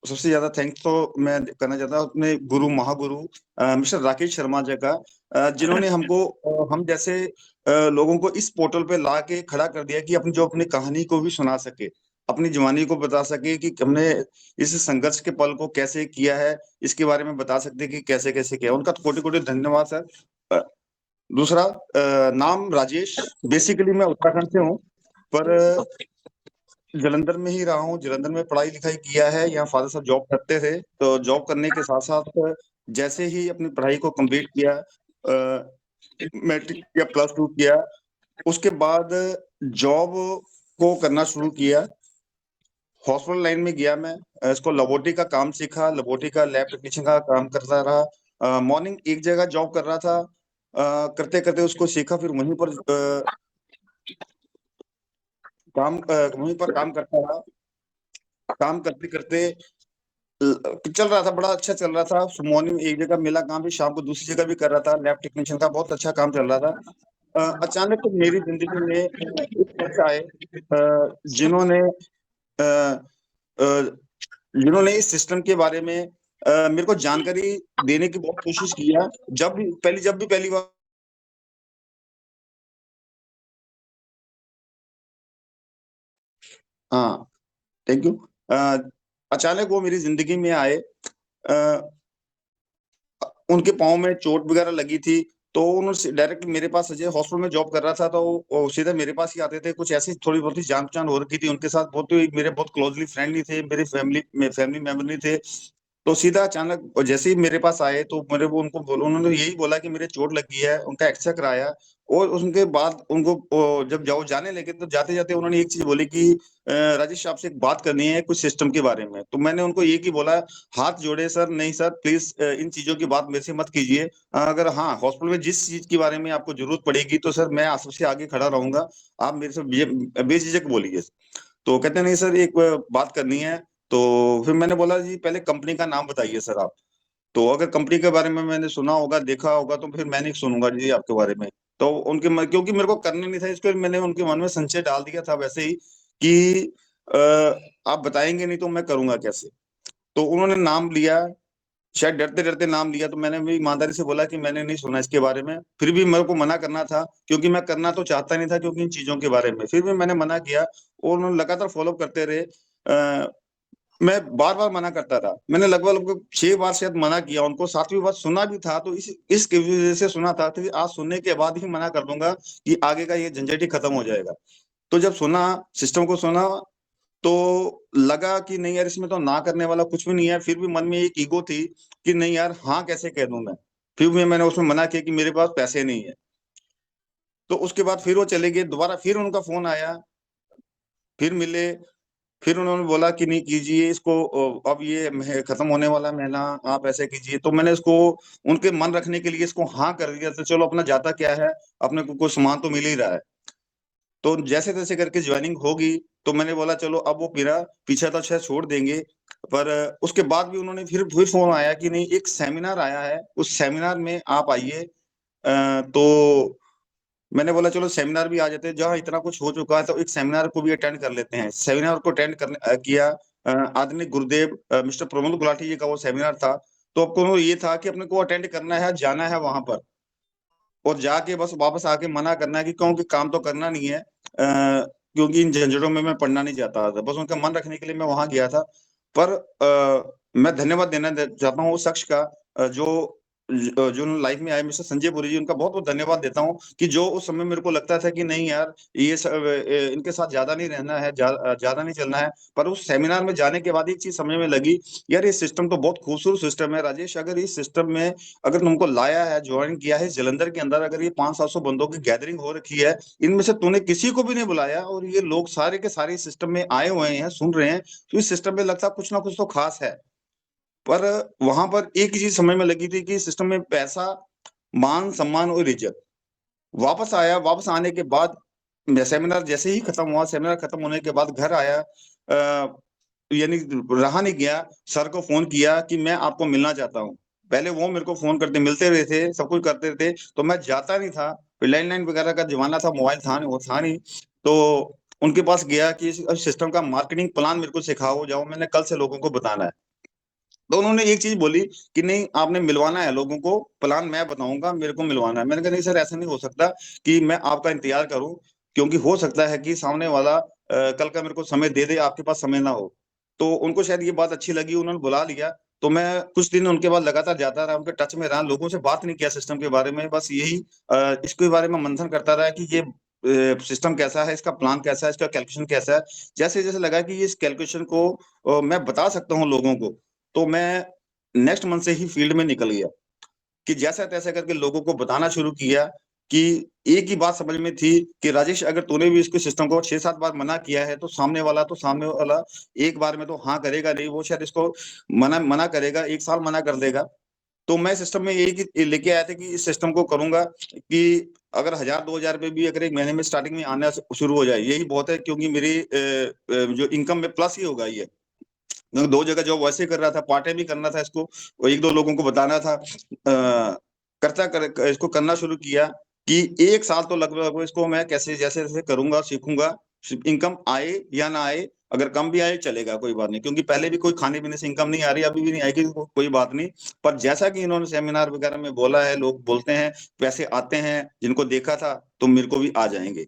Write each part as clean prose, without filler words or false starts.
सबसे ज्यादा थैंक्स तो मैं करना चाहता हूँ अपने गुरु महागुरु मिस्टर राकेश शर्मा जी का, जिन्होंने हमको हम जैसे लोगों को इस पोर्टल पे ला के खड़ा कर दिया कि अपनी जो अपनी कहानी को भी सुना सके, अपनी जवानी को बता सके कि हमने इस संघर्ष के पल को कैसे किया है, इसके बारे में बता सकते कि कैसे कैसे किया। उनका कोटि कोटि धन्यवाद सर। अ, दूसरा, नाम राजेश, बेसिकली मैं उत्तराखंड से हूँ, पर जलंधर में ही रहा हूँ। जलंधर में पढ़ाई लिखाई किया है। यहाँ फादर साहब जॉब करते थे, तो जॉब करने के साथ साथ जैसे ही अपनी पढ़ाई को कंप्लीट किया, मैट्रिक किया, +2 किया, उसके बाद जॉब को करना शुरू किया। हॉस्पिटल लाइन में गया मैं, इसको लेबोरेटरी का काम सीखा, लेबोरेटरी का लैब टेक्नीशियन का काम करता रहा। मॉर्निंग एक जगह जॉब कर रहा था, करते करते उसको सीखा, फिर वहीं पर वहीं पर काम करता रहा। काम करते करते चल रहा था, बड़ा अच्छा चल रहा था। मॉर्निंग एक जगह मिला काम, भी शाम को दूसरी जगह भी कर रहा था, लैब टेक्नीशियन का बहुत अच्छा काम चल रहा था। अचानक मेरी जिंदगी में एक शख्स आए, जिन्होंने अ, अ, जिन्होंने इस सिस्टम के बारे में मेरे को जानकारी देने की बहुत कोशिश किया। जब भी पहली बार, हाँ, थैंक यू। अचानक वो मेरी जिंदगी में आए। अ, उनके पाँव में चोट वगैरह लगी थी, तो उन्होंने डायरेक्ट मेरे पास, अजय हॉस्पिटल में जॉब कर रहा था, तो वो सीधे मेरे पास ही आते थे। कुछ ऐसी थोड़ी बहुत ही जान पहचान हो रखी थी उनके साथ, बहुत ही मेरे बहुत क्लोजली फ्रेंड नहीं थे, मेरे फैमिली मेंबर नहीं थे। तो सीधा अचानक जैसे ही मेरे पास आए, तो मेरे वो उनको उन्होंने यही बोला कि मेरे चोट लगी है, उनका एक्सरे कराया। और उनके बाद उनको जब जाओ जाने लगे, तो जाते जाते उन्होंने एक चीज बोली कि राजेश, आपसे एक बात करनी है कुछ सिस्टम के बारे में। तो मैंने उनको ये की बोला, हाथ जोड़े सर, नहीं सर प्लीज इन चीजों की बात मेरे से मत कीजिए। अगर हाँ, हॉस्पिटल में जिस चीज के बारे में आपको जरूरत पड़ेगी, तो सर मैं सबसे आगे खड़ा रहूंगा, आप मेरे से बेझिझक बोलिए। तो कहते नहीं सर, एक बात करनी है। तो फिर मैंने बोला जी, पहले कंपनी का नाम बताइए सर आप। तो अगर कंपनी के बारे में मैंने सुना होगा, देखा होगा, तो फिर मैं नहीं सुनूंगा जी आपके बारे में। तो क्योंकि मेरे को करना नहीं था इसको, मैंने उनके मन में संशय डाल दिया था वैसे ही कि आप बताएंगे नहीं तो मैं करूंगा कैसे। तो उन्होंने नाम लिया, शायद डरते डरते नाम लिया, तो मैंने भी ईमानदारी से बोला कि मैंने नहीं सुना इसके बारे में। फिर भी मेरे को मना करना था, क्योंकि मैं करना तो चाहता नहीं था, क्योंकि इन चीजों के बारे में। फिर भी मैंने मना किया, और उन्होंने लगातार फॉलो करते रहे। मैं बार बार मना करता था, मैंने लगभग लगभग 6 बार शायद मना किया उनको। 7वीं बार सुना भी था, तो इस वजह से सुना था, तो आज सुनने के बाद ही मना कर दूंगा कि आगे का ये झंझट ही खत्म हो जाएगा। तो जब सुना, सिस्टम को सुना, तो लगा कि नहीं यार, इसमें तो ना करने वाला कुछ भी नहीं है। फिर भी मन में एक ईगो थी कि नहीं यार, हाँ कैसे कह दूं मैं। फिर भी मैंने उसमें मना किया कि मेरे पास पैसे नहीं है। तो उसके बाद फिर वो चले गए, दोबारा फिर उनका फोन आया, फिर मिले। फिर उन्होंने बोला कि नहीं कीजिए इसको, अब ये खत्म होने वाला महीना, आप ऐसे कीजिए। तो मैंने इसको उनके मन रखने के लिए इसको हाँ कर दिया। तो चलो, अपना जाता क्या है, अपने को कुछ सामान तो मिल ही रहा है। तो जैसे तैसे करके ज्वाइनिंग होगी। तो मैंने बोला चलो, अब वो मेरा पीछा तो शायद छोड़ देंगे। पर उसके बाद भी उन्होंने फिर फोन आया कि नहीं, एक सेमिनार आया है, उस सेमिनार में आप आइए। तो मैंने बोला चलो, सेमिनार भी आ जाते हैं, जहाँ इतना कुछ हो चुका है, तो एक सेमिनार को भी अटेंड कर लेते हैं। सेमिनार को अटेंड करने किया। आदरणीय गुरुदेव मिस्टर प्रमोद गुलाटी जी का वो सेमिनार था। तो आपको ये था कि अपने को अटेंड करना है, जाना है वहां पर, और जाके बस वापस आके मना करना है कि क्योंकि काम तो करना नहीं है, क्योंकि इन झंझटों में मैं पढ़ना नहीं चाहता था। बस उनका मन रखने के लिए मैं वहां गया था। पर मैं धन्यवाद देना चाहता हूँ उस शख्स का, जो लाइफ में आए, मिस्टर संजय पुरी जी। उनका बहुत बहुत धन्यवाद देता हूँ कि जो उस समय मेरे को लगता था कि नहीं यार, ये सब इनके साथ ज्यादा नहीं रहना है, ज्यादा नहीं चलना है। पर उस सेमिनार में जाने के बाद एक चीज समझ में लगी, यार ये सिस्टम तो बहुत खूबसूरत सिस्टम है राजेश। अगर इस सिस्टम में अगर तुमको लाया है, ज्वाइन किया है, जलंधर के अंदर अगर ये 500-700 बंदों की गैदरिंग हो रखी है, इनमें से तूने किसी को भी नहीं बुलाया, और ये लोग सारे के सारे सिस्टम में आए हुए हैं, सुन रहे हैं, तो इस सिस्टम में लगता कुछ ना कुछ तो खास है। पर वहां पर एक ही चीज समझ में लगी थी कि सिस्टम में पैसा, मान सम्मान और इज्जत। वापस आया, वापस आने के बाद सेमिनार जैसे ही खत्म हुआ, सेमिनार खत्म होने के बाद घर आया, यानी रहा नहीं गया। सर को फोन किया कि मैं आपको मिलना चाहता हूँ। पहले वो मेरे को फोन करते मिलते रहे थे, सब कुछ करते थे, तो मैं जाता नहीं था। लैंडलाइन वगैरह का जमाना था, मोबाइल था नहीं, वो था नहीं। तो उनके पास गया कि सिस्टम का मार्केटिंग प्लान मेरे को सिखाओ, जाओ, मैंने कल से लोगों को बताना है। तो उन्होंने एक चीज बोली कि नहीं, आपने मिलवाना है लोगों को, प्लान मैं बताऊंगा, मेरे को मिलवाना है। मैंने कहा नहीं सर, ऐसा नहीं हो सकता कि मैं आपका इंतजार करूं, क्योंकि हो सकता है कि सामने वाला कल का मेरे को समय दे दे, आपके पास समय ना हो। तो उनको शायद ये बात अच्छी लगी, उन्होंने बुला लिया। तो मैं कुछ दिन उनके बाद लगातार जाता रहा, उनके टच में रहा, लोगों से बात नहीं किया सिस्टम के बारे में, बस यही इसके बारे में मंथन करता रहा कि ये सिस्टम कैसा है, इसका प्लान कैसा है, इसका कैलकुलेशन कैसा है। जैसे जैसे लगा कि इस कैलकुलेशन को मैं बता सकता हूँ लोगों को, तो मैं नेक्स्ट मंथ से ही फील्ड में निकल गया, कि जैसा तैसा करके लोगों को बताना शुरू किया। कि एक ही बात समझ में थी कि राजेश, अगर तूने भी इसको सिस्टम को 6-7 बार मना किया है, तो सामने वाला एक बार में तो हाँ करेगा नहीं, वो शायद इसको मना मना करेगा, 1 साल मना कर देगा। तो मैं सिस्टम में यही लेके आया था कि इस सिस्टम को करूंगा कि अगर 1000-2000 रुपये भी अगर एक महीने में स्टार्टिंग में आना शुरू हो जाए, यही बहुत है, क्योंकि मेरी जो इनकम में प्लस ही होगा ये। मैं 2 जगह जॉब वैसे ही कर रहा था, पार्ट टाइम भी करना था इसको, और 1-2 लोगों को बताना था। इसको करना शुरू किया कि 1 साल तो लगभग इसको मैं कैसे जैसे जैसे करूंगा, सीखूंगा। इनकम आए या ना आए, अगर कम भी आए चलेगा, कोई बात नहीं, क्योंकि पहले भी कोई खाने पीने से इनकम नहीं आ रही, अभी भी नहीं आएगी, कोई बात नहीं। पर जैसा कि इन्होंने सेमिनार वगैरह में बोला है, लोग बोलते हैं पैसे आते हैं, जिनको देखा था तो मेरे को भी आ जाएंगे।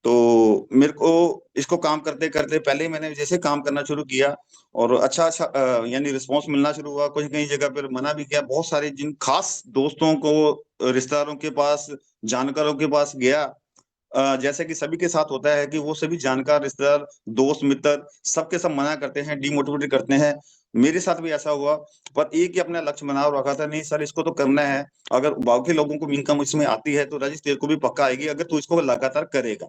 तो मेरे को इसको काम करते करते पहले ही मैंने जैसे काम करना शुरू किया, और अच्छा अच्छा यानी रिस्पांस मिलना शुरू हुआ। कुछ कई जगह पर मना भी किया, बहुत सारे जिन खास दोस्तों को, रिश्तेदारों के पास, जानकारों के पास गया। जैसे कि सभी के साथ होता है कि वो सभी जानकार, रिश्तेदार, दोस्त, मित्र, सबके सब मना करते हैं, डिमोटिवेट करते हैं। मेरे साथ भी ऐसा हुआ। पर एक ही अपना लक्ष्य बना रखा था, नहीं सर इसको तो करना है। अगर बाकी लोगों को इनकम इसमें आती है, तो राजेश तेरे को भी पक्का आएगी, अगर तू इसको लगातार करेगा।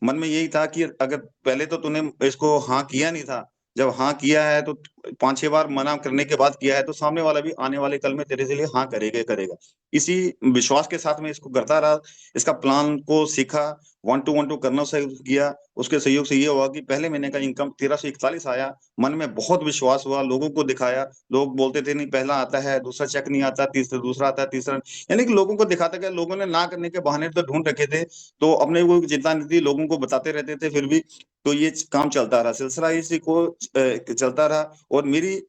मन में यही था कि अगर पहले तो तूने इसको हाँ किया नहीं था, जब हाँ किया है तो 5-6 बार मना करने के बाद किया है, तो सामने वाला भी आने वाले कल में तेरे से लिए हाँ करेगा ही करेगा। इसी विश्वास के साथ में इसको करता रहा, इसका प्लान को सीखा, 1 to 1 करना सही किया। उसके सहयोग से ये हुआ कि पहले महीने का इनकम 1341 आया। मन में बहुत विश्वास हुआ, लोगों को दिखाया। लोग बोलते थे नहीं, पहला आता है, दूसरा चेक नहीं आता, तीसरा दूसरा आता है, तीसरा, यानी कि लोगों को दिखाता गया। लोगों ने ना करने के बहाने तो ढूंढ रखे थे, तो अपने को चिंता नहीं थी, लोगों को बताते रहते थे फिर भी। तो ये काम चलता रहा, सिलसिला इसी को चलता रहा। और मेरी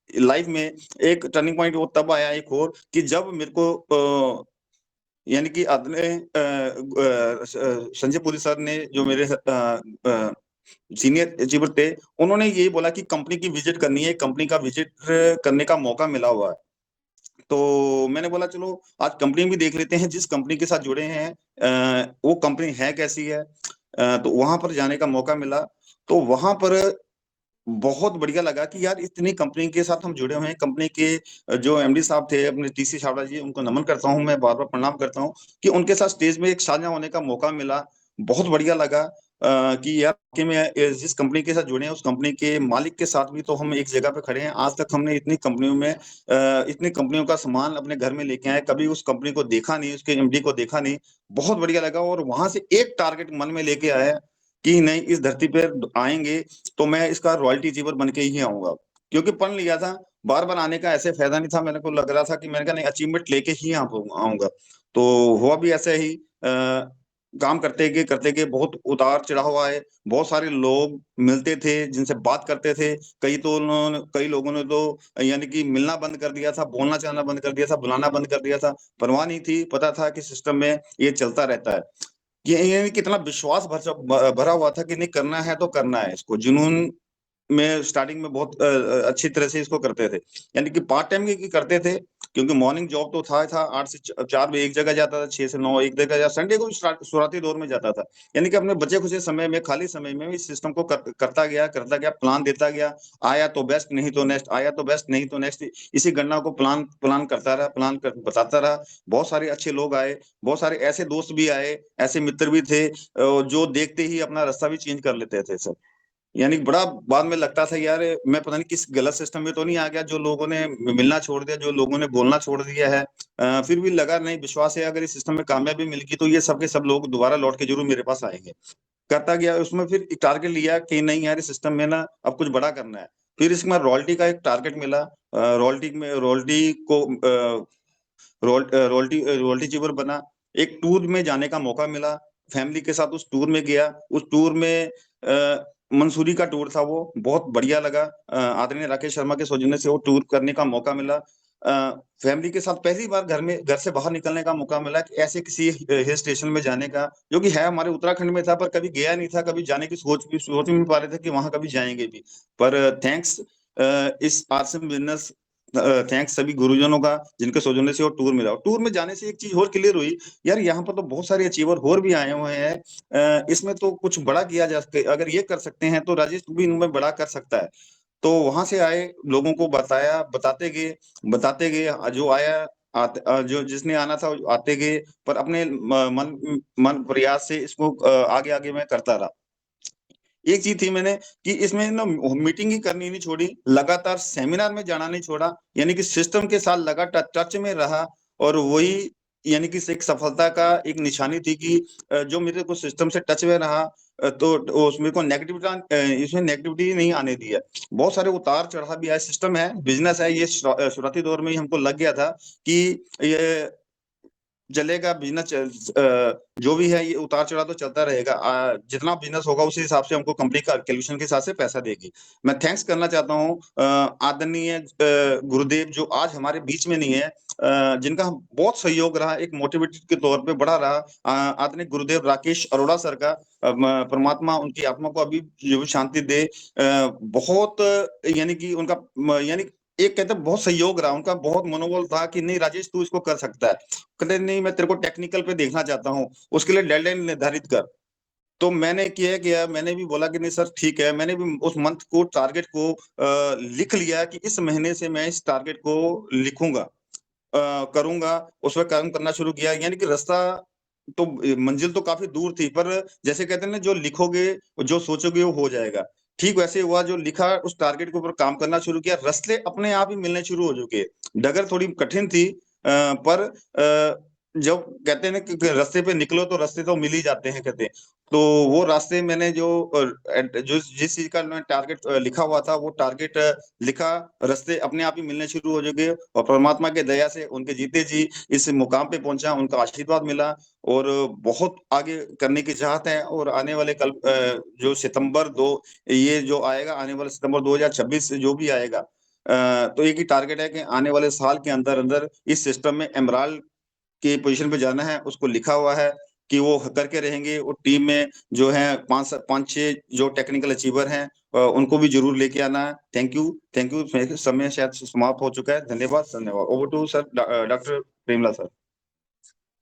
लाइफ में एक टर्निंग पॉइंट वो तब आया एक और, कि जब मेरे को यानी कि आदरणीय संजय पुरी सर ने, जो मेरे सीनियर अचीवर थे, उन्होंने यही बोला कि कंपनी की विजिट करनी है, कंपनी का विजिट करने का मौका मिला हुआ है। तो मैंने बोला चलो आज कंपनी भी देख लेते हैं, जिस कंपनी के साथ जुड़े हैं वो कंपनी है कैसी है। तो वहां पर जाने का मौका मिला। तो वहां पर बहुत बढ़िया लगा कि यार इतनी कंपनी के साथ हम जुड़े हुए हैं। कंपनी के जो एमडी साहब थे, अपने टीसी छाबड़ा जी, उनको नमन करता हूं, मैं बार बार प्रणाम करता हूं, कि उनके साथ स्टेज में एक साझा होने का मौका मिला। बहुत बढ़िया लगा कि यार कि मैं जिस कंपनी के साथ जुड़े हैं, उस कंपनी के मालिक के साथ भी तो हम एक जगह पे खड़े हैं। आज तक हमने इतनी कंपनियों में इतनी कंपनियों का सामान अपने घर में लेके आए, कभी उस कंपनी को देखा नहीं, उसके एमडी को देखा नहीं। बहुत बढ़िया लगा, और वहां से एक टारगेट मन में लेके आया कि नहीं, इस धरती पर आएंगे तो मैं इसका रॉयल्टी अचीवर बन के ही आऊंगा। क्योंकि पढ़ लिया था, बार बार आने का ऐसे फायदा नहीं था, मेरे को लग रहा था कि मैंने कहा नहीं, अचीवमेंट लेके ही आऊंगा। तो हुआ भी ऐसे ही। काम करते गए बहुत उतार चढ़ाव आए। बहुत सारे लोग मिलते थे, जिनसे बात करते थे। कई लोगों ने तो यानी कि मिलना बंद कर दिया था, बोलना चालना बंद कर दिया था, बुलाना बंद कर दिया था। परवाह नहीं थी, पता था कि सिस्टम में ये चलता रहता है। ये कितना विश्वास भरा हुआ था कि नहीं, करना है तो करना है इसको, जुनून में स्टार्टिंग में बहुत अच्छी तरह से इसको करते थे। यानी कि पार्ट टाइम की करते थे, क्योंकि मॉर्निंग जॉब तो था 8 से 4 में एक जगह जाता था, 6 से 9 एक जगह जाता, संडे को भी शुरुआती दौर में जाता था। यानी कि अपने बचे खुचे समय में, खाली समय में इस सिस्टम को करता गया, प्लान देता गया। आया तो बेस्ट, नहीं तो नेक्स्ट, आया तो बेस्ट, नहीं तो नेक्स्ट। इसी गणना को प्लान प्लान करता रहा, बताता रहा। बहुत सारे अच्छे लोग आए, बहुत सारे ऐसे दोस्त भी आए, ऐसे मित्र भी थे जो देखते ही अपना रास्ता भी चेंज कर लेते थे सब। यानी बड़ा बाद में लगता था यार, मैं पता नहीं किस गलत सिस्टम में तो नहीं आ गया, जो लोगों ने मिलना छोड़ दिया, जो लोगों ने बोलना छोड़ दिया है। फिर भी लगा नहीं, विश्वास है अगर इस सिस्टम में कामयाबी मिल गई तो ये सबके सब लोग दोबारा लौट के जरूर मेरे पास आएंगे। करता गया उसमें, फिर एक टारगेट लिया कि नहीं यार, इस सिस्टम में ना अब कुछ बड़ा करना है। फिर इसमें रॉयल्टी का एक टारगेट मिला। रॉयल्टी को रॉयल्टी अचीवर बना। एक टूर में जाने का मौका मिला, फैमिली के साथ उस टूर में गया। उस टूर में मंसूरी का टूर था, वो बहुत बढ़िया लगा। आदरणीय राकेश शर्मा के सौजन्य से वो टूर करने का मौका मिला। फैमिली के साथ पहली बार घर से बाहर निकलने का मौका मिला कि ऐसे किसी हिल स्टेशन में जाने का, जो कि है हमारे उत्तराखंड में था, पर कभी गया नहीं था, कभी जाने की सोच भी नहीं पा रहे थे कि वहां कभी जाएंगे भी। पर थैंक्स इस आरसीएम बिजनेस, थैंक्स सभी गुरुजनों का जिनके सौजन्य से वो टूर मिला। और टूर में जाने से एक चीज और क्लियर हुई, यार यहाँ पर तो बहुत सारे अचीवर और भी आए हुए हैं, इसमें तो कुछ बड़ा किया जा सकता है, अगर ये कर सकते हैं तो राजेश भी इनमें बड़ा कर सकता है। तो वहां से आए लोगों को बताया, बताते गए, जो आया जो जिसने आना था वो आते गए, पर अपने मन प्रयास से इसको आगे आगे मैं करता रहा। एक चीज थी मैंने कि इसमें ना मीटिंग ही करनी नहीं छोड़ी, लगातार सेमिनार में जाना नहीं छोड़ा, यानी कि सिस्टम के साथ लगातार टच में रहा। और वही यानी कि एक सफलता का एक निशानी थी कि जो मेरे को सिस्टम से टच में रहा, तो उसमें को नेगेटिविटी, इसमें नेगेटिविटी नहीं आने दी है। बहुत सारे उतार चढ़ाव भी आए, सिस्टम है, बिजनेस है, ये शुरुआती दौर में ही हमको लग गया था कि ये चलेगा बिजनेस, जो भी है ये उतार चढ़ाव तो चलता रहेगा। जितना बिजनेस होगा उसी हिसाब से हमको कंपनी का कैलकुलेशन के हिसाब से पैसा देगी। मैं थैंक्स करना चाहता हूँ आदरणीय गुरुदेव, जो आज हमारे बीच में नहीं है, जिनका बहुत सहयोग रहा, एक मोटिवेटेड के तौर पे बड़ा रहा, आदरणीय गुरुदेव राकेश अरोड़ा सर का, परमात्मा उनकी आत्मा को अभी जो भी शांति दे। बहुत यानी कि उनका यानी एक कहते हैं बहुत सहयोग रहा, उनका बहुत मनोबल था कि नहीं राजेश तू इसको कर सकता है। कहते नहीं मैं तेरे को टेक्निकल पे देखना चाहता हूँ, उसके लिए डेडलाइन निर्धारित कर। तो मैंने किया मैंने भी बोला कि नहीं सर ठीक है, मैंने भी उस मंथ को टारगेट को लिख लिया कि इस महीने से मैं इस टारगेट को लिखूंगा, करूंगा, उस पर काम करना शुरू किया। यानी कि रास्ता तो, मंजिल तो काफी दूर थी, पर जैसे कहते हैं ना, जो लिखोगे जो सोचोगे वो हो जाएगा। ठीक वैसे हुआ, जो लिखा उस टारगेट के ऊपर काम करना शुरू किया, रास्ते अपने आप ही मिलने शुरू हो चुके। डगर थोड़ी कठिन थी, पर जब कहते हैं ना कि रास्ते पे निकलो तो रास्ते तो मिल ही जाते हैं, कहते हैं। तो वो रास्ते मैंने जो जिस चीज का मैं टारगेट लिखा हुआ था, वो टारगेट लिखा, रास्ते अपने आप ही मिलने शुरू हो चुके। और परमात्मा के दया से उनके जीते जी इस मुकाम पे पहुंचा, उनका आशीर्वाद मिला, और बहुत आगे करने की चाहत है। और आने वाले कल जो सितंबर दो ये जो आएगा, आने वाले सितंबर 2026 से जो भी आएगा, तो एक ही टारगेट है कि आने वाले साल के अंदर अंदर इस सिस्टम में एमराल्ड की पोजीशन पे जाना है। उसको लिखा हुआ है कि वो करके रहेंगे। वो टीम में जो है पांच छह जो टेक्निकल अचीवर हैं, उनको भी जरूर लेके आना है। Thank you, thank you. समय शायद समाप्त हो चुका है। धन्यवाद, धन्यवाद। Over to sir, doctor Premala sir.